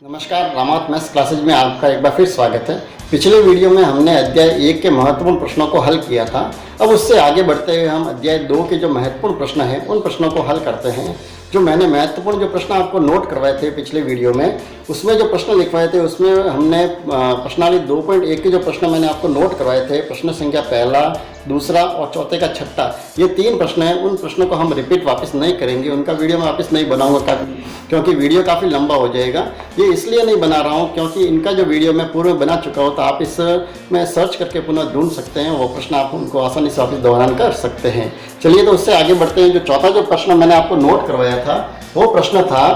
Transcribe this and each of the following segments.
नमस्कार, Ramawat maths classes में आपका एक बार फिर स्वागत है। पिछले वीडियो में हमने अध्याय 1 के महत्वपूर्ण प्रश्नों को हल किया था। अब उससे आगे बढ़ते हुए हम अध्याय 2 के जो महत्वपूर्ण प्रश्न हैं उन प्रश्नों को हल करते हैं। जो मैंने महत्वपूर्ण जो प्रश्न आपको नोट करवाए थे पिछले वीडियो में, उसमें जो प्रश्न लिखवाए थे उसमें हमने प्रश्नावली 2.1 के जो प्रश्न मैंने आपको नोट करवाए थे, प्रश्न संख्या पहला, दूसरा और चौथे का छठा, ये 3 प्रश्न हैं। उन प्रश्नों को हम रिपीट वापस नहीं करेंगे, उनका वीडियो मैं वापस नहीं बनाऊंगा क्योंकि वीडियो काफ़ी लंबा हो जाएगा। ये इसलिए नहीं बना रहा हूँ क्योंकि इनका जो वीडियो मैं पूर्व में बना चुका हूँ, तो आप इस में सर्च करके पुनः ढूंढ सकते हैं, वो प्रश्न आप उनको आसानी से वापस दोहरान कर सकते हैं। चलिए तो उससे आगे बढ़ते हैं। जो चौथा जो प्रश्न मैंने आपको नोट करवाया था वो प्रश्न था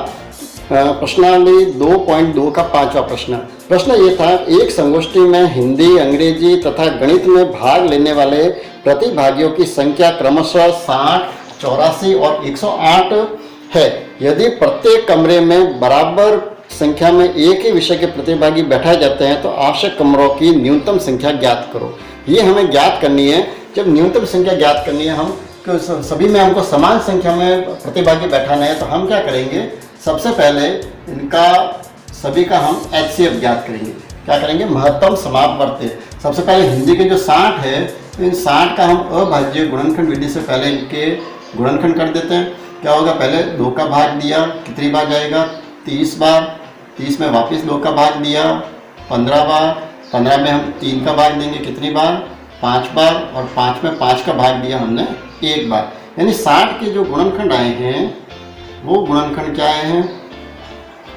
प्रश्नावली 2.2 का 5वां प्रश्न। प्रश्न ये था, एक संगोष्ठी में हिंदी, अंग्रेजी तथा गणित में भाग लेने वाले प्रतिभागियों की संख्या क्रमशः 60, 84 और 108 है। यदि प्रत्येक कमरे में बराबर संख्या में एक ही विषय के प्रतिभागी बैठाए जाते हैं तो आवश्यक कमरों की न्यूनतम संख्या ज्ञात करो। ये हमें ज्ञात करनी है। जब न्यूनतम संख्या ज्ञात करनी है, हम सभी में हमको समान संख्या में प्रतिभागी बैठाना है, तो हम क्या करेंगे, सबसे पहले इनका सभी का हम HCF ज्ञात करेंगे। क्या करेंगे, महत्तम समापवर्ती। सबसे पहले हिंदी के जो 60 है, तो इन 60 का हम अभाज्य गुणनखंड विधि से पहले इनके गुणनखंड कर देते हैं। क्या होगा, पहले 2 का भाग दिया, कितनी बार जाएगा, 30 बार। 30 में वापस 2 का भाग दिया, 15 बार। 15 में हम 3 का भाग देंगे, कितनी बार, 5 बार। और 5 में 5 का भाग दिया हमने 1 बार। यानी 60 के जो गुणनखंड आए हैं वो गुणनखंड क्या आए हैं,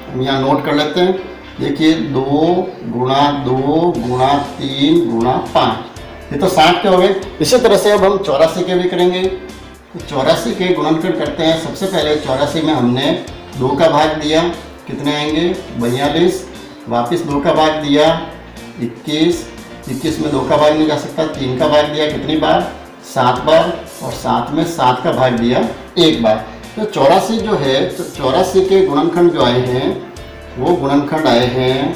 हम यहाँ नोट कर लेते हैं। देखिए, 2 गुणा 2 गुणा 3 गुणा 5, ये तो 60 के हो गए। इसी तरह से अब हम 84 के भी करेंगे। तो 84 के गुणनखंड करते हैं। सबसे पहले 84 में हमने 2 का भाग दिया, कितने आएंगे, 42। वापस 2 का भाग दिया, 21। 21 में 2 का भाग नहीं जा सकता, 3 का भाग दिया, कितनी बार, 7 बार। और 7 में 7 का भाग दिया 1 बार। तो 84 जो है, तो 84 के गुणनखंड जो आए हैं वो गुणनखंड आए हैं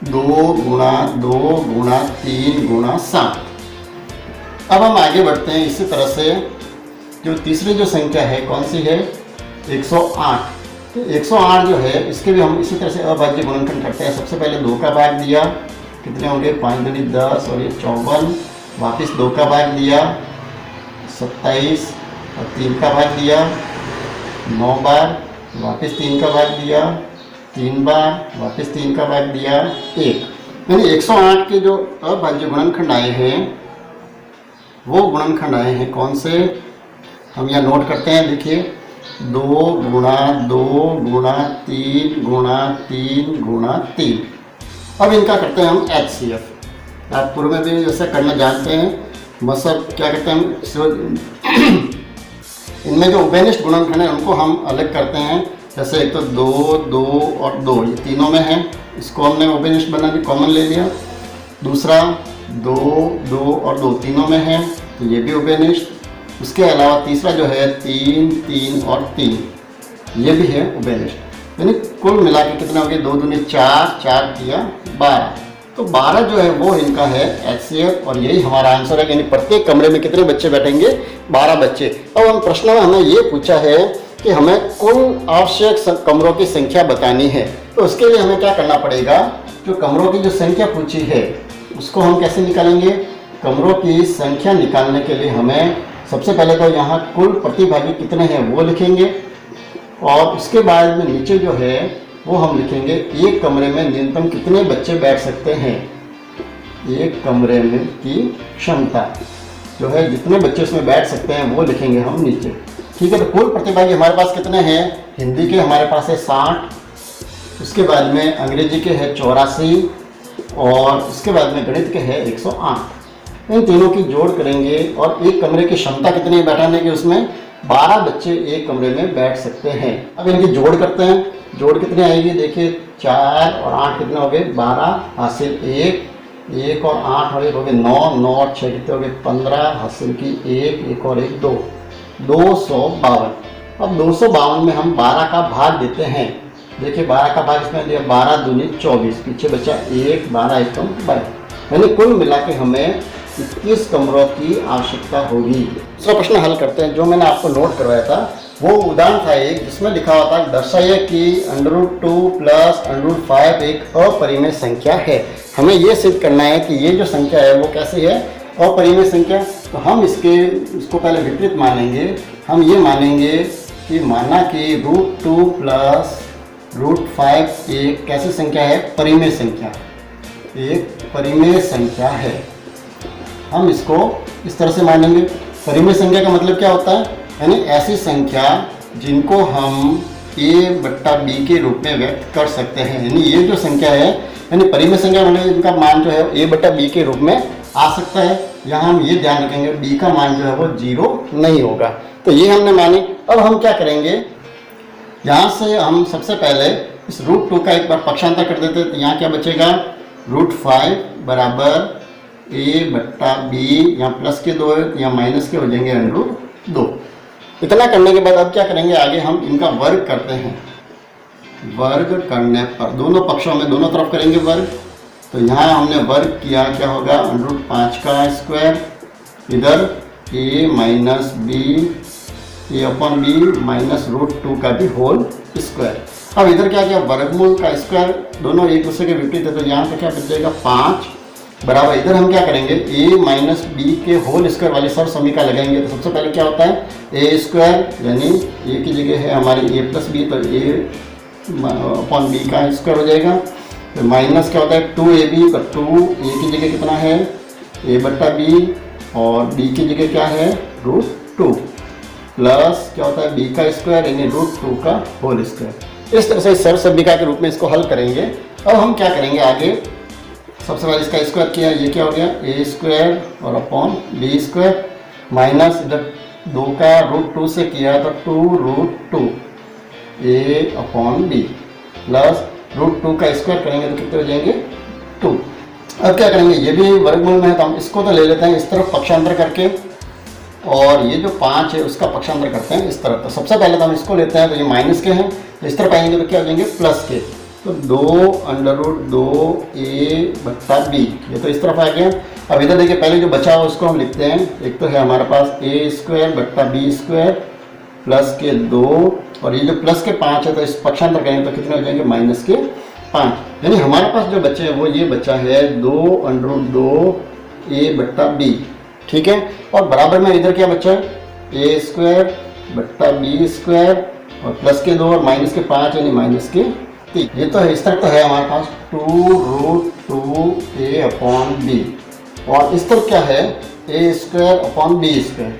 2 गुणा 2 गुणा 3 गुणा 7। अब हम आगे बढ़ते हैं। इसी तरह से जो तीसरी जो संख्या है, कौन सी है, 108। तो 108 जो है, इसके भी हम इसी तरह से अभाज्य गुणनखंड करते हैं। सबसे पहले 2 का भाग दिया, कितने होंगे, 5 दूनी 10 और ये 54। वापस 2 का भाग दिया, 27 और 3 का भाग दिया 9 बार। वापस 3 का भाग दिया 3 बार। वापस 3 का भाग दिया 1। यानी 108 के जो अभाज्य गुणनखंड आए हैं वो गुणनखंड आए हैं कौन से, हम यहाँ नोट करते हैं। देखिए, 2 गुणा 2 गुणा 3 गुणा 3 गुणा 3। अब इनका करते हैं हम HCF। आप पूर्व में भी जैसे करना जानते हैं, मतलब क्या कहते हैं, इनमें जो उभयनिष्ठ गुणनखंड है उनको हम अलग करते हैं। जैसे एक तो 2 2 और 2, ये तीनों में है, इसको हमने उभयनिष्ठ बना दिया, कॉमन ले लिया। दूसरा 2 2 और 2 तीनों में है, तो ये भी उभयनिष्ठ। उसके अलावा तीसरा जो है 3 3 और 3, ये भी है उभयनिष्ठ। यानी कुल मिला के कितना हो गया, 2 दूनी 4, 4 किया 12। तो 12 जो है वो इनका है HCF, और यही हमारा आंसर है। यानी प्रत्येक कमरे में कितने बच्चे बैठेंगे, 12 बच्चे। अब हम प्रश्न में हमें ये पूछा है कि हमें कुल आवश्यक कमरों की संख्या बतानी है। तो उसके लिए हमें क्या करना पड़ेगा, जो कमरों की जो संख्या पूछी है उसको हम कैसे निकालेंगे। कमरों की संख्या निकालने के लिए हमें सबसे पहले तो यहाँ कुल प्रतिभागी कितने हैं वो लिखेंगे, और उसके बाद में नीचे जो है वो हम लिखेंगे एक कमरे में न्यूनतम कितने बच्चे बैठ सकते हैं। एक कमरे में की क्षमता जो है, जितने बच्चे उसमें बैठ सकते हैं वो लिखेंगे हम नीचे। ठीक है, तो कुल प्रतिभागी हमारे पास कितने हैं, हिंदी के हमारे पास है 60, उसके बाद में अंग्रेजी के है 84 और उसके बाद में गणित के है 108। इन तीनों की जोड़ करेंगे और एक कमरे की क्षमता कितनी है बैठाने की, उसमें 12 बच्चे एक कमरे में बैठ सकते हैं। अब इनकी जोड़ करते हैं। जोड़ कितनी आएगी, देखिए 4 और 8 कितने हो गए, 12 हासिल 1, 1 और 8 और 1 हो गए 9, 9 और 6 कितने हो गए 15, हासिल की 1, 1 और 1 2, 252। अब 252 में हम 12 का भाग देते हैं। देखिए 12 का भाग इसमें दिया, 12 दूनी 24, पीछे बचा 1, 12 1 22। यानी कुल मिला के हमें 21 कमरों की आवश्यकता होगी। दूसरा प्रश्न हल करते हैं। जो मैंने आपको नोट करवाया था वो उदाहरण था एक जिसमें लिखा हुआ था दर्शाइए कि √2 प्लस √5 एक अपरिमेय संख्या है। हमें ये सिद्ध करना है कि ये जो संख्या है वो कैसी है, अपरिमेय संख्या। तो हम इसको पहले विपरीत मानेंगे। हम ये मानेंगे कि माना कि √2 प्लस √5 एक कैसी संख्या है, परिमेय संख्या, एक परिमेय संख्या है। हम इसको इस तरह से मानेंगे। परिमेय संख्या का मतलब क्या होता है, यानी ऐसी संख्या जिनको हम a/b के रूप में व्यक्त कर सकते हैं। यानी ये जो संख्या है, यानी परिमेय संख्या मतलब इनका मान जो है a/b के रूप में आ सकता है। यहाँ हम ये ध्यान रखेंगे b का मान जो है वो 0 नहीं होगा। तो ये हमने मानी। अब हम क्या करेंगे, यहाँ से हम सबसे पहले इस √2 का एक बार पक्षांतर कर देते हैं। तो यहाँ क्या बचेगा, √5 बराबर a/b, यहाँ प्लस के 2 है, यहाँ माइनस के हो जाएंगे √2। इतना करने के बाद अब क्या करेंगे, आगे हम इनका वर्ग करते हैं। वर्ग करने पर दोनों पक्षों में दोनों तरफ करेंगे वर्ग। तो यहाँ हमने वर्ग किया, क्या होगा, √5 का स्क्वायर, इधर a minus b, a/b minus √2 का भी होल स्क्वायर। अब इधर क्या किया, वर्गमूल का स्क्वायर, दोनों एक दूसरे के विपरीत है। तो यहाँ पे क्या बच जाएगा, 5 बराबर, इधर हम क्या करेंगे, a माइनस बी के होल स्क्वायर वाली सर्व समीकरण लगाएंगे। तो सबसे पहले क्या होता है, a स्क्वायर यानी a की जगह है हमारी a प्लस बी, तो a/b का स्क्वायर हो जाएगा। तो माइनस क्या होता है, 2ab, तो 2a की जगह कितना है, a/b, और b की जगह क्या है, √2, प्लस क्या होता है b का स्क्वायर यानी √2 का होल स्क्वायर। इस तरह से सर्व समीकरण के रूप में इसको हल करेंगे। अब हम क्या करेंगे आगे, सबसे पहले इसका स्क्वायर किया, ये क्या हो गया, a स्क्वायर और अपॉन b स्क्वायर, माइनस इधर 2 का √2 से किया तो 2√2 a/b, प्लस √2 का स्क्वायर करेंगे तो कितने हो जाएंगे, 2। अब क्या करेंगे, ये भी वर्गमूल में है तो हम इसको तो ले लेते हैं इस तरफ पक्षांतर करके, और ये जो 5 है उसका पक्षांतर करते हैं इस तरफ। तो सबसे पहले तो हम इसको लेते हैं, तो ये माइनस के हैं, तो इस तरफ आएंगे तो क्या हो जाएंगे, प्लस के। तो 2√2 a/b, ये तो इस तरफ आ गया। अब इधर देखिए, पहले जो बचा हुआ उसको हम लिखते हैं। एक तो है हमारे पास a स्क्वायर बट्टा b स्क्वायर प्लस के 2, और ये जो प्लस के 5 है तो इस पक्षांतर करेंगे तो कितने हो जाएंगे, माइनस के 5। यानी हमारे पास जो बचे हैं वो ये बचा है 2√2 a/b, ठीक है। और बराबर में इधर क्या बचा है, a स्क्वायर बट्टा b स्क्वायर और प्लस के 2 और माइनस के 5 यानी माइनस के 3। ये तो है, इस तरफ तो है हमारे पास 2√2 a/b, और इस तरफ क्या है, a square upon b square,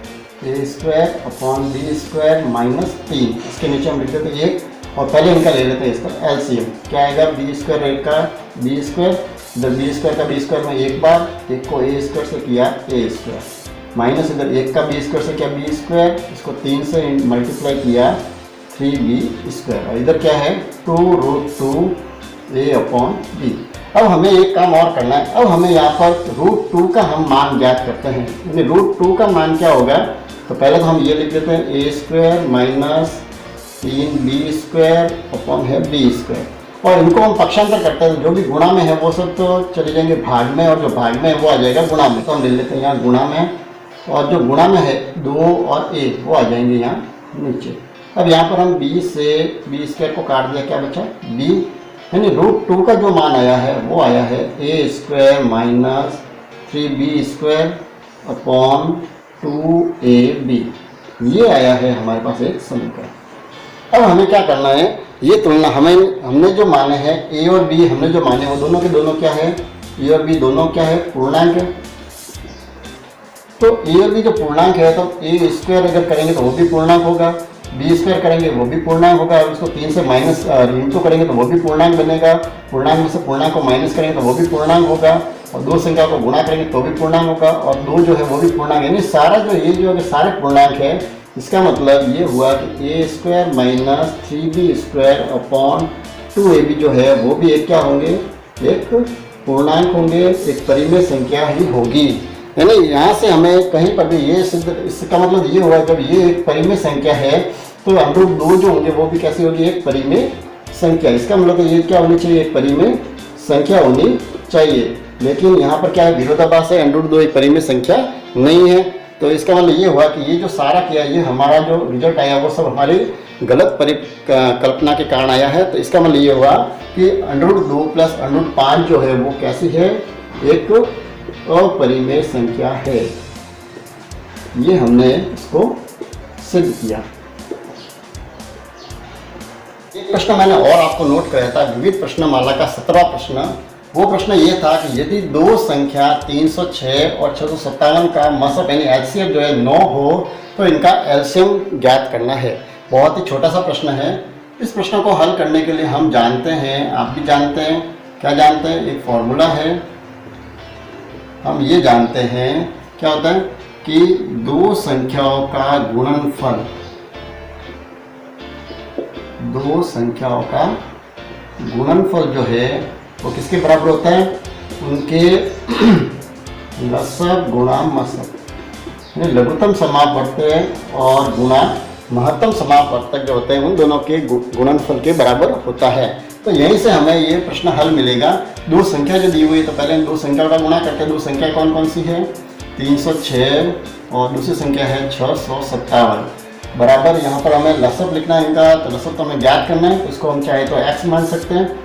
a square upon b square minus 3। इसके नीचे हम लिख देते हैं 1, और पहले इनका ले लेते हैं इसका एलसीएम। क्या आएगा, b स्क्वायर 1 का b स्क्वायर, इधर b स्क्वायर का b स्क्वायर में एक बार, एक को a स्क्वायर से किया a स्क्वायर, माइनस इधर 1 का b स्क्वायर से किया b स्क्वायर, इसको 3 से मल्टीप्लाई किया 3b स्क्वायर, और इधर क्या है 2√2 a/b। अब हमें एक काम और करना है। अब हमें यहाँ पर √2 का हम मान ज्ञात करते हैं। यानी √2 का मान क्या होगा, तो पहले तो हम ये लिख देते हैं a square minus 3b square upon है b स्क्वायर, और इनको हम पक्षांतर करते हैं। जो भी गुणा में है वो सब तो चले जाएंगे भाग में, और जो भाग में है वो आ जाएगा गुणा में। तो हम ले लेते हैं यहाँ गुणा में, और जो गुणा में है 2 और a वो आ जाएंगे यहाँ नीचे। अब यहाँ पर हम b से b स्क्वायर को काट दिया, क्या बचा b, यानी √2 का जो मान आया है वो आया है a square minus 3b square upon 2ab, ये आया है हमारे पास एक समीकरण। अब हमें क्या करना है, ये तुलना हमने जो माने हैं a और b, हमने जो माने वो दोनों के दोनों क्या है, a और b दोनों क्या है, पूर्णांक है। तो a और b जो पूर्णांक है तो a स्क्वायर अगर करेंगे तो वो भी पूर्णांक होगा, b स्क्वायर करेंगे वो भी पूर्णांक होगा, और उसको 3 से माइनस इंटू करेंगे तो वो भी पूर्णांक बनेगा, पूर्णांक में से पूर्णांक को माइनस करेंगे तो वो भी पूर्णांक होगा, और दो संख्या को गुणा करेंगे तो भी पूर्णांक होगा, और 2 जो है वो भी पूर्णांक। यानी सारा जो ये जो अगर सारे पूर्णांक है, इसका मतलब ये हुआ कि a square minus 3b square upon 2ab जो है वो भी एक क्या होंगे, एक पूर्णांक होंगे, एक परिमेय संख्या ही होगी। यानी यहाँ से हमें कहीं पर भी ये सिद्ध, इसका मतलब ये हुआ जब ये एक परिमेय संख्या है तो √2 जो होंगे वो भी कैसी होगी, एक परिमेय संख्या। इसका मतलब तो ये क्या होनी चाहिए, एक परिमेय संख्या होनी चाहिए। लेकिन यहाँ पर क्या है, विरोधाभास है, √2 एक परिमेय संख्या नहीं है। तो इसका मतलब ये हुआ कि ये जो सारा किया, ये हमारा जो रिजल्ट आया वो सब हमारी गलत परिकल्पना के कारण आया है। तो इसका मतलब ये हुआ कि √2 + √5 जो है वो कैसी है, एक अपरिमेय संख्या है। ये हमने इसको सिद्ध किया। एक प्रश्न मैंने और आपको नोट कराया था, विविध प्रश्नमाला का 17वां प्रश्न। वो प्रश्न ये था कि यदि दो संख्या 306 और 657 का मसब यानी एलसीएम जो है 9 हो तो इनका एलसीएम ज्ञात करना है। बहुत ही छोटा सा प्रश्न है। इस प्रश्न को हल करने के लिए हम जानते हैं, आप भी जानते हैं, क्या जानते हैं, एक फॉर्मूला है। हम ये जानते हैं क्या होता है कि दो संख्याओं का गुणनफल, दो संख्याओं का गुणनफल जो है वो किसके बराबर होता है, उनके लसब गुणा मसब, लघुत्तम समापवर्तक और गुणा महत्तम समापवर्तक जो होते हैं उन दोनों के गुणनफल के बराबर होता है। तो यहीं से हमें ये प्रश्न हल मिलेगा। दो संख्या जो दी हुई है तो पहले इन दो संख्याओं का गुणा करते हैं। दो संख्या कौन कौन सी है, 306 और दूसरी संख्या है 657 बराबर। यहाँ पर हमें लसब लिखना है इनका, तो लसब तो हमें ज्ञात करना है। उसको हम चाहे तो x मान सकते हैं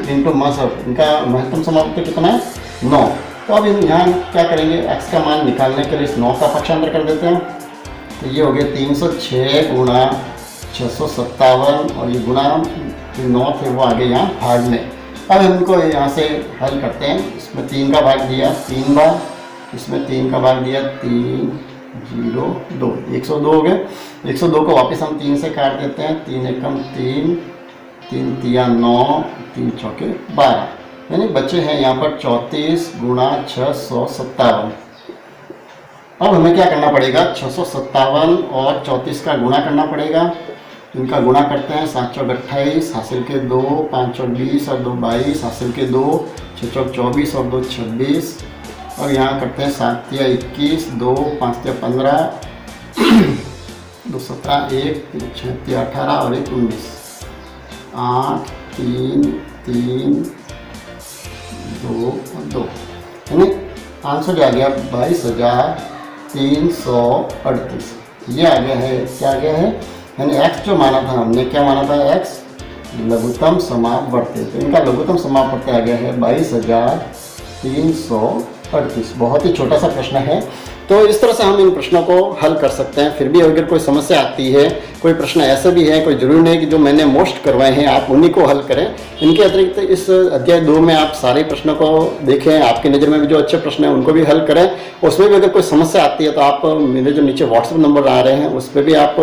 इंटू मसब, इनका महत्तम समापवर्तक कितना है, 9। तो अब यहाँ क्या करेंगे, x का मान निकालने के लिए इस 9 का पक्षांतर कर देते हैं। तो ये हो गया 306 गुणा 657 और ये गुणा 9 थे वो आगे यहाँ भाग में। अब इनको यहाँ से हल करते हैं। इसमें 3 का भाग दिया 3 बार, इसमें 3 का भाग दिया 3, 0, 2, 102 हो गए। 102 को वापस हम 3 से काट देते हैं। 3 एकम 3, 3 तिया 9, 3 चौके 12, यानी बच्चे हैं यहाँ पर 34 गुणा 657। अब हमें क्या करना पड़ेगा, 657 और 34 का गुणा करना पड़ेगा। इनका गुणा करते हैं, 7 चौक 28 हासिल के 2, 5 चौक 20 और 2 22 हासिल के 2, 6 चौक 24 और 2 26। और यहाँ करते हैं 7 तिया 21, 2 5 तिया 15, 2 17, 1 6 तिया 18 और 1 19, 8 3 3 2 और 2, यानी आंसर जो आ गया 22,338। ये आ गया है, क्या आ गया है, यानी x जो माना था हमने, क्या माना था, x लघुत्तम समापवर्तक। तो इनका लघुत्तम समापवर्तक आ गया है 22,338। बहुत ही छोटा सा प्रश्न है। तो इस तरह से हम इन प्रश्नों को हल कर सकते हैं। फिर भी अगर कोई समस्या आती है, कोई प्रश्न ऐसे भी है, कोई जरूरी नहीं कि जो मैंने मोस्ट करवाए हैं आप उन्हीं को हल करें। इनके अतिरिक्त इस अध्याय 2 में आप सारे प्रश्नों को देखें, आपकी नज़र में भी जो अच्छे प्रश्न हैं उनको भी हल करें। उसमें भी अगर कोई समस्या आती है तो आप मेरे जो नीचे व्हाट्सएप नंबर आ रहे हैं उस पर भी आप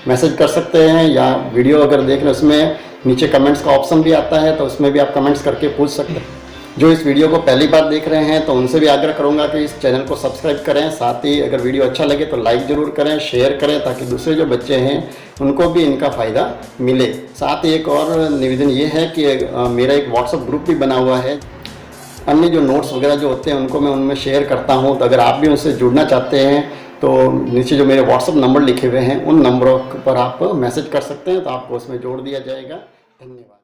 मैसेज कर सकते हैं, या वीडियो अगर देख रहे हैं उसमें नीचे कमेंट्स का ऑप्शन भी आता है, तो उसमें भी आप कमेंट्स करके पूछ सकते हैं। जो इस वीडियो को पहली बार देख रहे हैं तो उनसे भी आग्रह करूंगा कि इस चैनल को सब्सक्राइब करें। साथ ही अगर वीडियो अच्छा लगे तो लाइक ज़रूर करें, शेयर करें, ताकि दूसरे जो बच्चे हैं उनको भी इनका फ़ायदा मिले। साथ ही एक और निवेदन ये है कि मेरा एक व्हाट्सएप ग्रुप भी बना हुआ है। अन्य जो नोट्स वगैरह जो होते हैं उनको मैं उनमें शेयर करता हूँ। तो अगर आप भी उनसे जुड़ना चाहते हैं तो नीचे जो मेरे व्हाट्सएप नंबर लिखे हुए हैं उन नंबरों पर आप मैसेज कर सकते हैं, तो आपको उसमें जोड़ दिया जाएगा। धन्यवाद।